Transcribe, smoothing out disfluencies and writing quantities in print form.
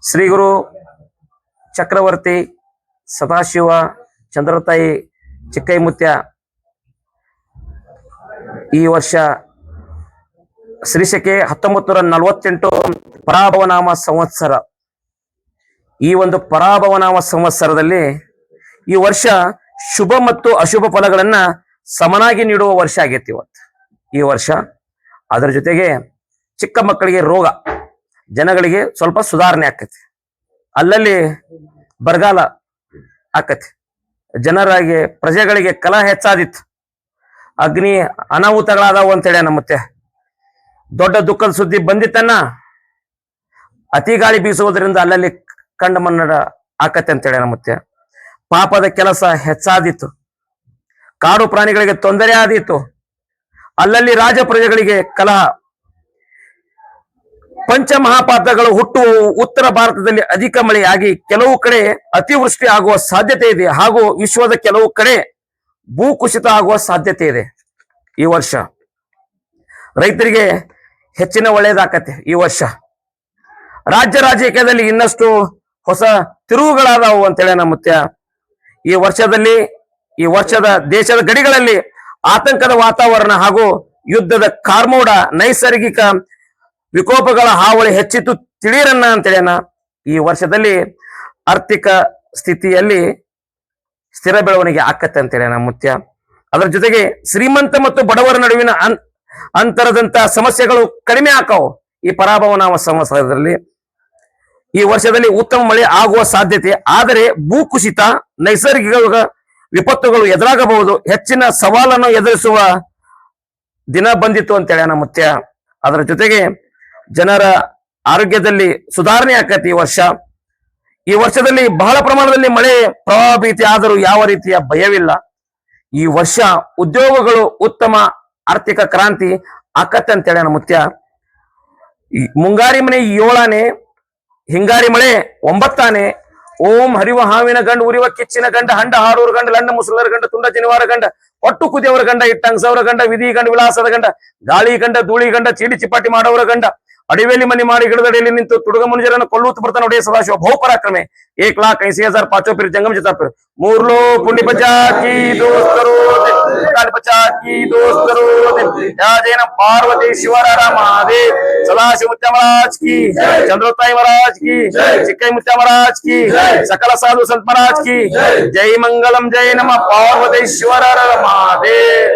ಶ್ರೀ ಗುರು ಚಕ್ರವರ್ತಿ ಸದಾಶಿವ ಚಂದ್ರತಾಯಿ ಚಿಕ್ಕೈಮುತ್ಯ ಈ ವರ್ಷ ಶ್ರೀಶಕೆ 1948 ಪರಾಭವನಾಮ ಸಂವತ್ಸರ. ಈ ಒಂದು ಪರಾಭವನಾಮ ಸಂವತ್ಸರದಲ್ಲಿ ಈ ವರ್ಷ ಶುಭ ಮತ್ತು ಅಶುಭ ಫಲಗಳನ್ನ ಸಮನಾಗಿ ನೀಡುವ ವರ್ಷ ಆಗೈತಿ ಇವತ್ತು ಈ ವರ್ಷ. ಅದರ ಜೊತೆಗೆ ಚಿಕ್ಕ ಮಕ್ಕಳಿಗೆ ರೋಗ, ಜನಗಳಿಗೆ ಸ್ವಲ್ಪ ಸುಧಾರಣೆ ಆಕತಿ, ಅಲ್ಲಲ್ಲಿ ಬರಗಾಲ ಆಕತಿ, ಜನರಾಗಿ ಪ್ರಜೆಗಳಿಗೆ ಕಲಹ ಹೆಚ್ಚಾದಿತ್ತು, ಅಗ್ನಿ ಅನಾಹುತಗಳಾದವು ಅಂತೇಳಿ ನಮ್ಮತ್ತೆ ದೊಡ್ಡ ದುಃಖದ ಸುದ್ದಿ ಬಂದಿತ್ತನ್ನ. ಅತಿ ಗಾಳಿ ಬೀಸುವುದರಿಂದ ಅಲ್ಲಲ್ಲಿ ಕಂಡ ಮನ್ನಡ ಆಕತಿ ಅಂತೇಳಿ ನಮ್ಮತ್ತೆ. ಪಾಪದ ಕೆಲಸ ಹೆಚ್ಚಾದಿತ್ತು, ಕಾಡು ಪ್ರಾಣಿಗಳಿಗೆ ತೊಂದರೆ ಆದೀತು, ಅಲ್ಲಲ್ಲಿ ರಾಜ ಪ್ರಜೆಗಳಿಗೆ ಕಲಹ. ಪಂಚಮಹಾಪಾತಗಳು ಹುಟ್ಟುವ ಉತ್ತರ ಭಾರತದಲ್ಲಿ ಅಧಿಕ ಮಳೆಯಾಗಿ ಕೆಲವು ಕಡೆ ಅತಿವೃಷ್ಟಿ ಆಗುವ ಸಾಧ್ಯತೆ ಇದೆ, ಹಾಗೂ ವಿಶ್ವದ ಕೆಲವು ಕಡೆ ಭೂಕುಸಿತ ಆಗುವ ಸಾಧ್ಯತೆ ಇದೆ. ಈ ವರ್ಷ ರೈತರಿಗೆ ಹೆಚ್ಚಿನ ಒಳ್ಳೆಯದಾಕತೆ. ಈ ವರ್ಷ ರಾಜ್ಯ ರಾಜಕೀಯದಲ್ಲಿ ಇನ್ನಷ್ಟು ಹೊಸ ತಿರುವುಗಳಾದವು ಅಂತೇಳಿ ನಮ್ಮತ್ಯ. ಈ ವರ್ಷದ ದೇಶದ ಗಡಿಗಳಲ್ಲಿ ಆತಂಕದ ವಾತಾವರಣ ಹಾಗೂ ಯುದ್ಧದ ಕಾರ್ಮೋಡ, ನೈಸರ್ಗಿಕ ವಿಕೋಪಗಳ ಹಾವಳಿ ಹೆಚ್ಚಿತು ತಿಳಿಯರನ್ನ ಅಂತೇಳಿನ. ಈ ವರ್ಷದಲ್ಲಿ ಆರ್ಥಿಕ ಸ್ಥಿತಿಯಲ್ಲಿ ಸ್ಥಿರ ಬೆಳವಣಿಗೆ ಆಕತ್ತೆ ಅಂತೇಳಿ ಮುತ್ಯ. ಅದರ ಜೊತೆಗೆ ಶ್ರೀಮಂತ ಮತ್ತು ಬಡವರ ನಡುವಿನ ಅಂತರದಂತ ಸಮಸ್ಯೆಗಳು ಕಡಿಮೆ ಆಕಾವು ಈ ಪರಾಭವನಾಮ ಸಂವತ್ಸರದಲ್ಲಿ. ಈ ವರ್ಷದಲ್ಲಿ ಉತ್ತಮ ಮಳೆ ಆಗುವ ಸಾಧ್ಯತೆ, ಆದರೆ ಭೂಕುಸಿತ, ನೈಸರ್ಗಿಕ ವಿಪತ್ತುಗಳು ಎದುರಾಗಬಹುದು. ಹೆಚ್ಚಿನ ಸವಾಲನ್ನು ಎದುರಿಸುವ ದಿನ ಬಂದಿತ್ತು ಅಂತೇಳಿ ಮುತ್ಯ. ಅದರ ಜೊತೆಗೆ ಜನರ ಆರೋಗ್ಯದಲ್ಲಿ ಸುಧಾರಣೆ ಆಕತಿ ಈ ವರ್ಷದಲ್ಲಿ ಬಹಳ ಪ್ರಮಾಣದಲ್ಲಿ ಮಳೆ ಪ್ರವಾಹ ಭೀತಿ ಆದರೂ ಯಾವ ರೀತಿಯ ಭಯವಿಲ್ಲ. ಈ ವರ್ಷ ಉದ್ಯೋಗಗಳು ಉತ್ತಮ ಆರ್ಥಿಕ ಕ್ರಾಂತಿ ಆಕತ್ತೆ ಅಂತೇಳಿ ಮುತ್ಯ. ಮುಂಗಾರಿ ಮನೆ 7ಆನೆ, ಹಿಂಗಾರಿ ಮಳೆ 9ಆನೆ. ಓಂ ಹರಿವ ಹಾವಿನ ಗಂಡ, ಉರಿವ ಕಿಚ್ಚಿನ ಗಂಡ, ಹಂಡ ಹಾಡೂರ ಗಂಡ, ಲಂಡ ಮುಸುಲರ ಗಂಡ, ತುಂಡ ಜನಿವಾರ ಗಂಡ, ಒಟ್ಟು ಕುದಿಯವರ ಗಂಡ, ಇಟ್ಟಂಗಸವರ ಗಂಡ, ವಿಧಿ ಗಂಡ, ವಿಳಾಸದ ಗಂಡ, ಗಾಳಿ ಗಂಡ, ಧೂಳಿ ಗಂಡ, ಚೀಡಿ ಚಿಪಾಟಿ ಮಾಡೋರ ಗಂಡ, ಅಡಿವೇಲಿ ಮನಿ ಮಾಡಿ ಗಿಡದಡಿಯಲ್ಲಿ ನಿಂತು ತುಡುಗ ಮುನಿಜರನ್ನು ಕೊಲ್ಲುತ್ತ ಬರ್ತಾನೆ ಒಡೆಯ ಸದಾಶಿವ ಬಹುಪರಾಕ್ರಮೆ. 1,80,000 ಪಾಚೋ ಪೀರ್ ಜಂಗಮ ಜತಾಪೀರ್ ಮೂರ್ಲೋ ಪುಂಡಿ ಬಚಾಕಿ ದೋಸ್ತರು ಬಚಾಕಿ ದೋಸ್ತರು ಜೈನ ಪಾರ್ವತಿ ಶಿವರ ಮಹಾದೇವ್ ಸದಾಶಿವ ಮುತ್ಯ ಮಹಾರಾಜ್ ಕಿ, ಚಂದ್ರತಾಯಿ ಮಹಾರಾಜ್ ಕಿ, ಚಿಕ್ಕೈ ಮುತ್ಯ ಮಹಾರಾಜ್ ಕಿ, ಸಕಲ ಸಾಧು ಸಂತ ಮಹಾರಾಜ್ ಕಿ ಜೈ. ಮಂಗಲಂ ಜೈ ನಮ ಪಾರ್ವತಿ ಶಿವರ ಮಹಾದೇವ್.